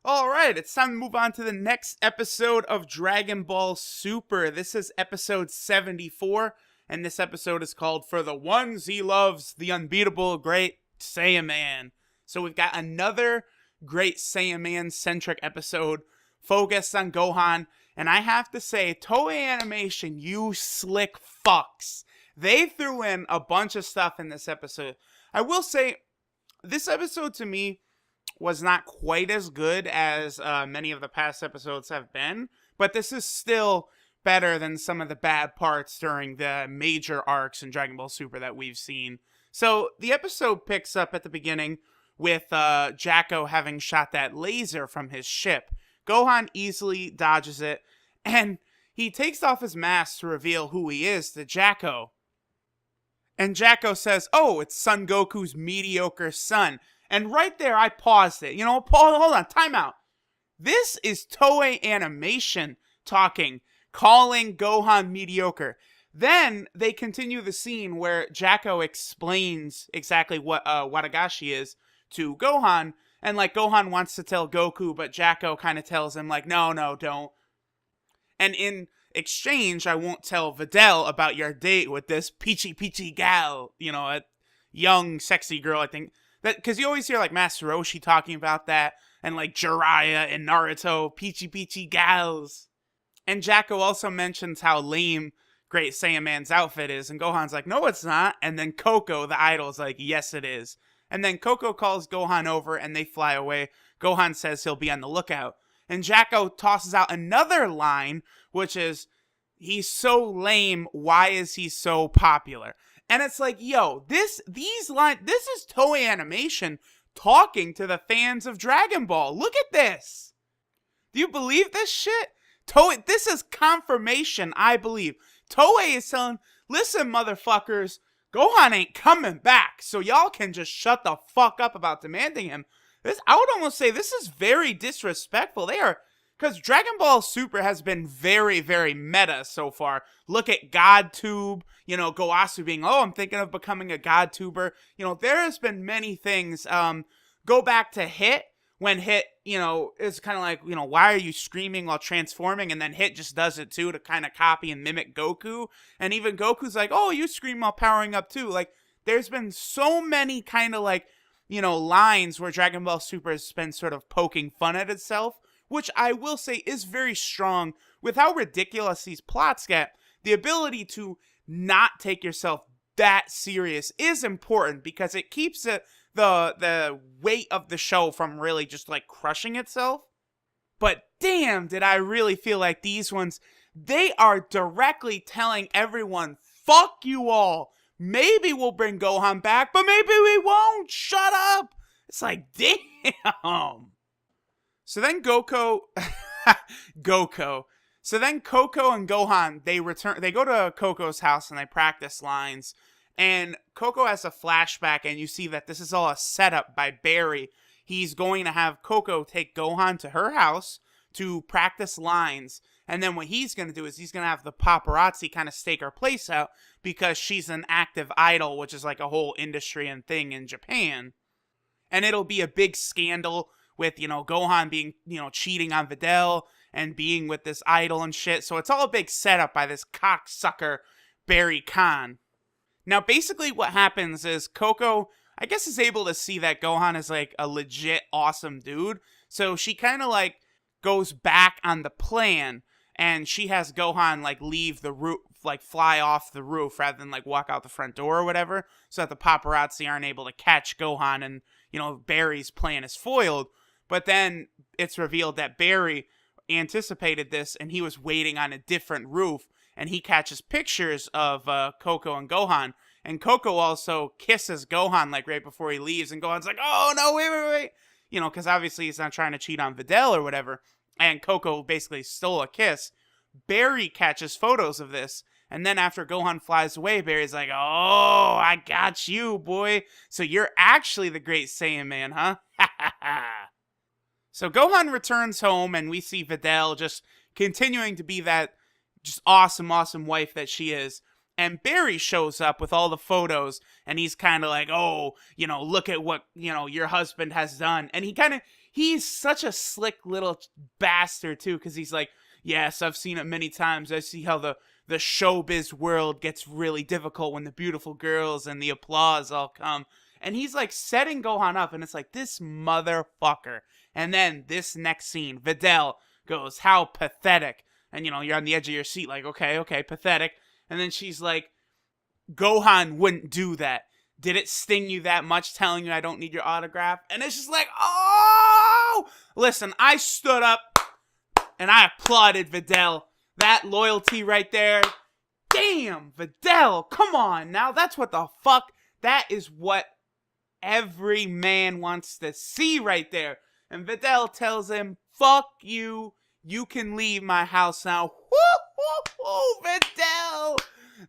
Alright, it's time to move on to the next episode of Dragon Ball Super. This is episode 74, and this episode is called For the Ones He Loves, the Unbeatable Great Saiyaman. So we've got another Great Saiyaman-centric episode focused on Gohan, and I have to say, Toei Animation, you slick fucks. They threw in a bunch of stuff in this episode. I will say, this episode to me was not quite as good as many of the past episodes have been, but this is still better than some of the bad parts during the major arcs in Dragon Ball Super that we've seen. So the episode picks up at the beginning with Jaco having shot that laser from his ship. Gohan easily dodges it, and he takes off his mask to reveal who he is to Jaco. And Jaco says, "Oh, it's Son Goku's mediocre son." And right there, I paused it. You know, hold on, time out. This is Toei Animation talking, calling Gohan mediocre. Then they continue the scene where Jaco explains exactly what Watagash is to Gohan. And, like, Gohan wants to tell Goku, but Jaco kind of tells him, like, no, don't. And in exchange, I won't tell Videl about your date with this peachy gal. You know, a young, sexy girl, I think. Because you always hear, like, Master Roshi talking about that, and, like, Jiraiya and Naruto, peachy gals. And Jaco also mentions how lame Great Saiyaman's outfit is, and Gohan's like, no, it's not. And then Coco, the idol, is like, yes, it is. And then Coco calls Gohan over, and they fly away. Gohan says he'll be on the lookout. And Jaco tosses out another line, which is, he's so lame, why is he so popular? And it's like, yo, this is Toei Animation talking to the fans of Dragon Ball. Look at this. Do you believe this shit? Toei, this is confirmation, I believe. Toei is telling, listen, motherfuckers, Gohan ain't coming back, so y'all can just shut the fuck up about demanding him. I would almost say this is very disrespectful. Because Dragon Ball Super has been very, very meta so far. Look at GodTube, you know, Goasu being, I'm thinking of becoming a GodTuber. You know, there has been many things. Go back to Hit, when Hit, you know, is kind of like, you know, why are you screaming while transforming? And then Hit just does it too to kind of copy and mimic Goku. And even Goku's like, oh, you scream while powering up too. Like, there's been so many kind of like, you know, lines where Dragon Ball Super has been sort of poking fun at itself, which I will say is very strong with how ridiculous these plots get. The ability to not take yourself that serious is important because it keeps the weight of the show from really just like crushing itself. But damn, did I really feel like these ones, they are directly telling everyone, fuck you all. Maybe we'll bring Gohan back, but maybe we won't. Shut up. It's like, damn. So then Goku. So then Coco and Gohan, they go to Coco's house and they practice lines. And Coco has a flashback and you see that this is all a setup by Barry. He's going to have Coco take Gohan to her house to practice lines. And then what he's going to do is he's going to have the paparazzi kind of stake her place out because she's an active idol, which is like a whole industry and thing in Japan. And it'll be a big scandal with, you know, Gohan being, you know, cheating on Videl and being with this idol and shit. So it's all a big setup by this cocksucker Barry Kahn. Now, basically what happens is Coco, I guess, is able to see that Gohan is like a legit awesome dude. So she kind of like goes back on the plan and she has Gohan like leave the roof, like fly off the roof rather than like walk out the front door or whatever, so that the paparazzi aren't able to catch Gohan and, you know, Barry's plan is foiled. But then it's revealed that Barry anticipated this and he was waiting on a different roof, and he catches pictures of Coco and Gohan, and Coco also kisses Gohan like right before he leaves, and Gohan's like, oh no, wait, you know, because obviously he's not trying to cheat on Videl or whatever, and Coco basically stole a kiss. Barry catches photos of this, and then after Gohan flies away, Barry's like, oh, I got you, boy, so you're actually the Great Saiyaman, huh? Ha ha ha. So Gohan returns home, and we see Videl just continuing to be that just awesome wife that she is. And Barry shows up with all the photos, and he's kind of like, oh, you know, look at what, you know, your husband has done. And he's such a slick little bastard, too, because he's like, yes, I've seen it many times. I see how the showbiz world gets really difficult when the beautiful girls and the applause all come. And he's like setting Gohan up, and it's like, this motherfucker. And then this next scene, Videl goes, how pathetic. And, you're on the edge of your seat like, okay, pathetic. And then she's like, Gohan wouldn't do that. Did it sting you that much telling you I don't need your autograph? And it's just like, oh! Listen, I stood up and I applauded Videl. That loyalty right there. Damn, Videl, come on now. That's what the fuck. That is what every man wants to see right there. And Videl tells him, fuck you. You can leave my house now. Woo, Videl.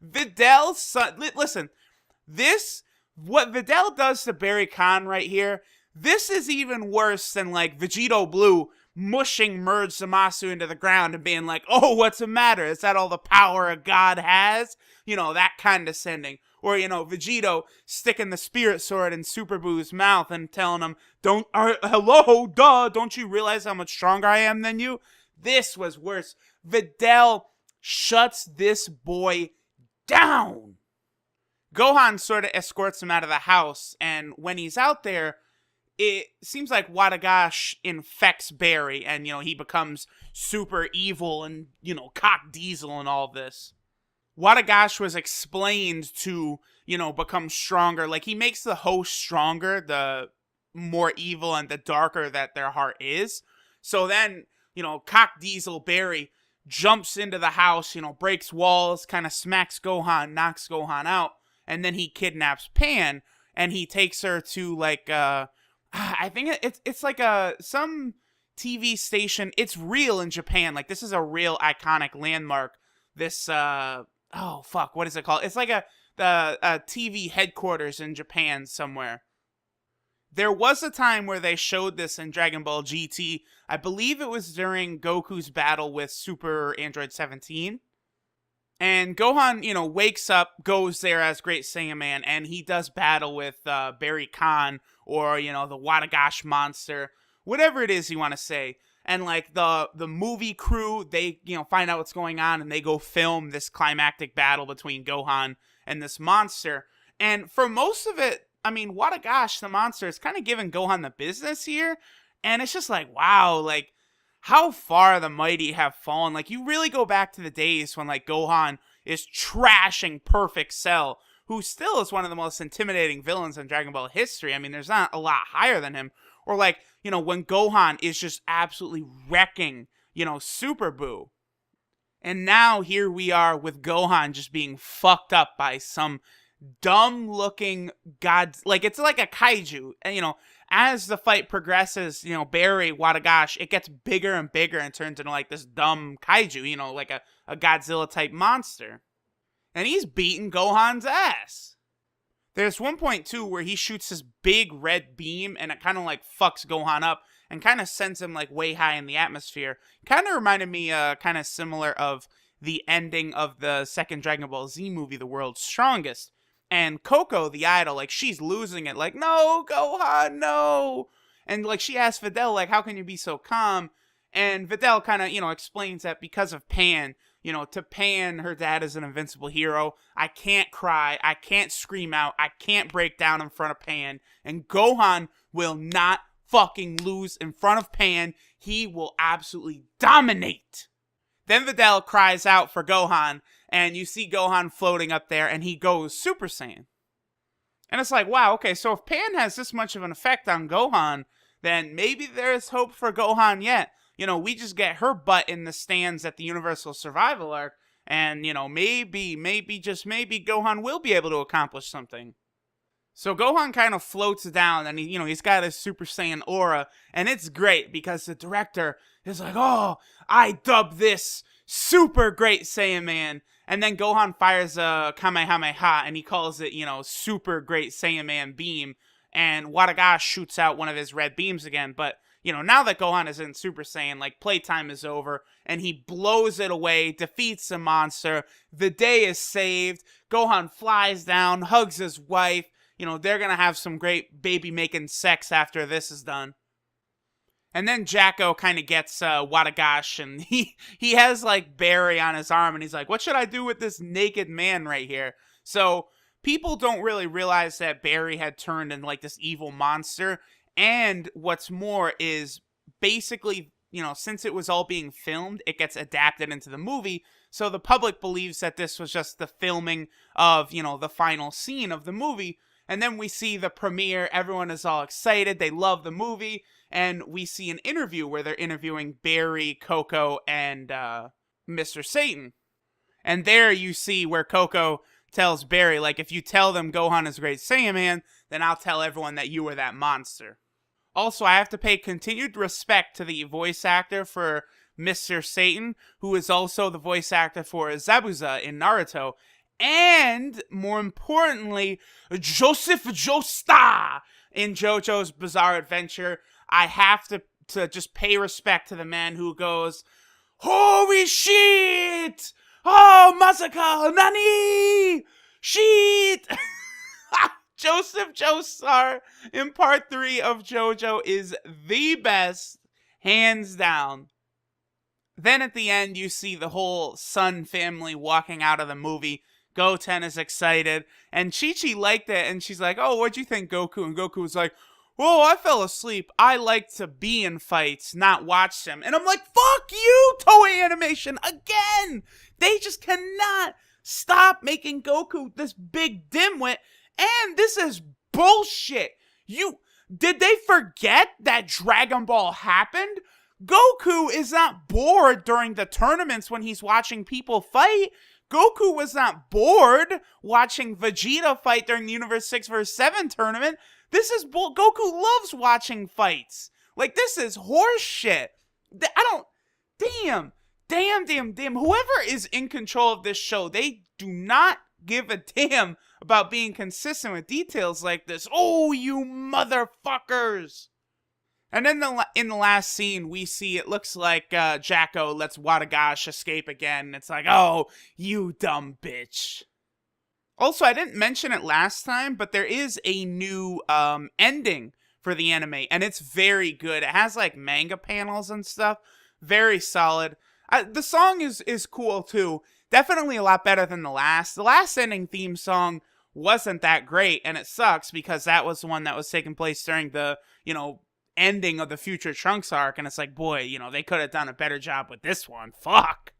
Videl, son, listen, what Videl does to Barry Kahn right here, this is even worse than like Vegito Blue mushing Merge Zamasu into the ground and being like, oh, what's the matter? Is that all the power a god has? That condescending. Or, Vegito sticking the spirit sword in Super Boo's mouth and telling him, hello, duh, don't you realize how much stronger I am than you? This was worse. Videl shuts this boy down. Gohan sort of escorts him out of the house, and when he's out there, it seems like Watagash infects Barry, and, he becomes super evil and, cock diesel and all this. Watagash was explained to, become stronger. Like, he makes the host stronger, the more evil and the darker that their heart is. So then, cock diesel Barry jumps into the house, breaks walls, kind of smacks Gohan, knocks Gohan out, and then he kidnaps Pan, and he takes her to, like, I think it's like some TV station. It's real in Japan. Like, this is a real iconic landmark. This, what is it called? It's like a TV headquarters in Japan somewhere. There was a time where they showed this in Dragon Ball GT. I believe it was during Goku's battle with Super Android 17. And Gohan, wakes up, goes there as Great Saiyaman, and he does battle with Barry Kahn or, the Watagash monster, whatever it is you want to say. And, like, the movie crew, they, find out what's going on, and they go film this climactic battle between Gohan and this monster. And for most of it, I mean, Watagash, the monster, is kind of giving Gohan the business here. And it's just like, wow, like, how far the mighty have fallen. Like, you really go back to the days when, like, Gohan is trashing Perfect Cell, who still is one of the most intimidating villains in Dragon Ball history. I mean, there's not a lot higher than him. Or, like, when Gohan is just absolutely wrecking, Super Boo. And now here we are with Gohan just being fucked up by some dumb-looking god. Like, it's like a kaiju. And, as the fight progresses, Barry, Watagash, it gets bigger and bigger and turns into, like, this dumb kaiju, like a Godzilla-type monster. And he's beating Gohan's ass. There's one point, too, where he shoots this big red beam, and it kind of, like, fucks Gohan up and kind of sends him, like, way high in the atmosphere. Kind of reminded me, kind of similar of the ending of the second Dragon Ball Z movie, The World's Strongest. And Coco, the idol, like, she's losing it. Like, no, Gohan, no. And, like, she asks Videl, like, how can you be so calm? And Videl kind of, explains that because of Pan, to Pan, her dad is an invincible hero. I can't cry. I can't scream out. I can't break down in front of Pan. And Gohan will not fucking lose in front of Pan. He will absolutely dominate. Then Videl cries out for Gohan. And you see Gohan floating up there, and he goes Super Saiyan. And it's like, wow, okay, so if Pan has this much of an effect on Gohan, then maybe there's hope for Gohan yet. We just get her butt in the stands at the Universal Survival Arc, and, maybe, just maybe, Gohan will be able to accomplish something. So Gohan kind of floats down, and he's got his Super Saiyan aura, and it's great, because the director is like, oh, I dub this Super Great Saiyaman. And then Gohan fires a Kamehameha, and he calls it, Super Great Saiyaman Beam. And Watagash shoots out one of his red beams again. But, now that Gohan is in Super Saiyan, like, playtime is over. And he blows it away, defeats the monster. The day is saved. Gohan flies down, hugs his wife. They're going to have some great baby-making sex after this is done. And then Jaco kind of gets Watagash, and he has like Barry on his arm, and he's like, what should I do with this naked man right here? So people don't really realize that Barry had turned into like this evil monster. And what's more is basically, since it was all being filmed, it gets adapted into the movie. So the public believes that this was just the filming of, the final scene of the movie. And then we see the premiere. Everyone is all excited. They love the movie. And we see an interview where they're interviewing Barry, Coco, and Mr. Satan. And there you see where Coco tells Barry, like, if you tell them Gohan is Great Saiyaman, then I'll tell everyone that you were that monster. Also, I have to pay continued respect to the voice actor for Mr. Satan, who is also the voice actor for Zabuza in Naruto. And, more importantly, Joseph Joestar in JoJo's Bizarre Adventure. I have to just pay respect to the man who goes, holy shit! Oh, Masaka! Nani! Shit! Joseph Joestar in part 3 of JoJo is the best, hands down. Then at the end, you see the whole Sun family walking out of the movie. Goten is excited, and Chi-Chi liked it, and she's like, oh, what'd you think, Goku? And Goku was like, whoa, I fell asleep. I like to be in fights, not watch them. And I'm like, fuck you, Toei Animation, again! They just cannot stop making Goku this big dimwit, and this is bullshit. Did they forget that Dragon Ball happened? Goku is not bored during the tournaments when he's watching people fight. Goku was not bored watching Vegeta fight during the Universe 6 vs. 7 tournament. Goku loves watching fights. Like, this is horse shit. Damn. Whoever is in control of this show, they do not give a damn about being consistent with details like this. Oh, you motherfuckers. And then in the last scene, we see it looks like Jaco lets Watagash escape again. It's like, oh, you dumb bitch. Also, I didn't mention it last time, but there is a new ending for the anime, and it's very good. It has like manga panels and stuff. Very solid. The song is cool too. Definitely a lot better than the last. The last ending theme song wasn't that great, and it sucks because that was the one that was taking place during the, ending of the Future Trunks arc, and it's like, boy, they could have done a better job with this one. Fuck.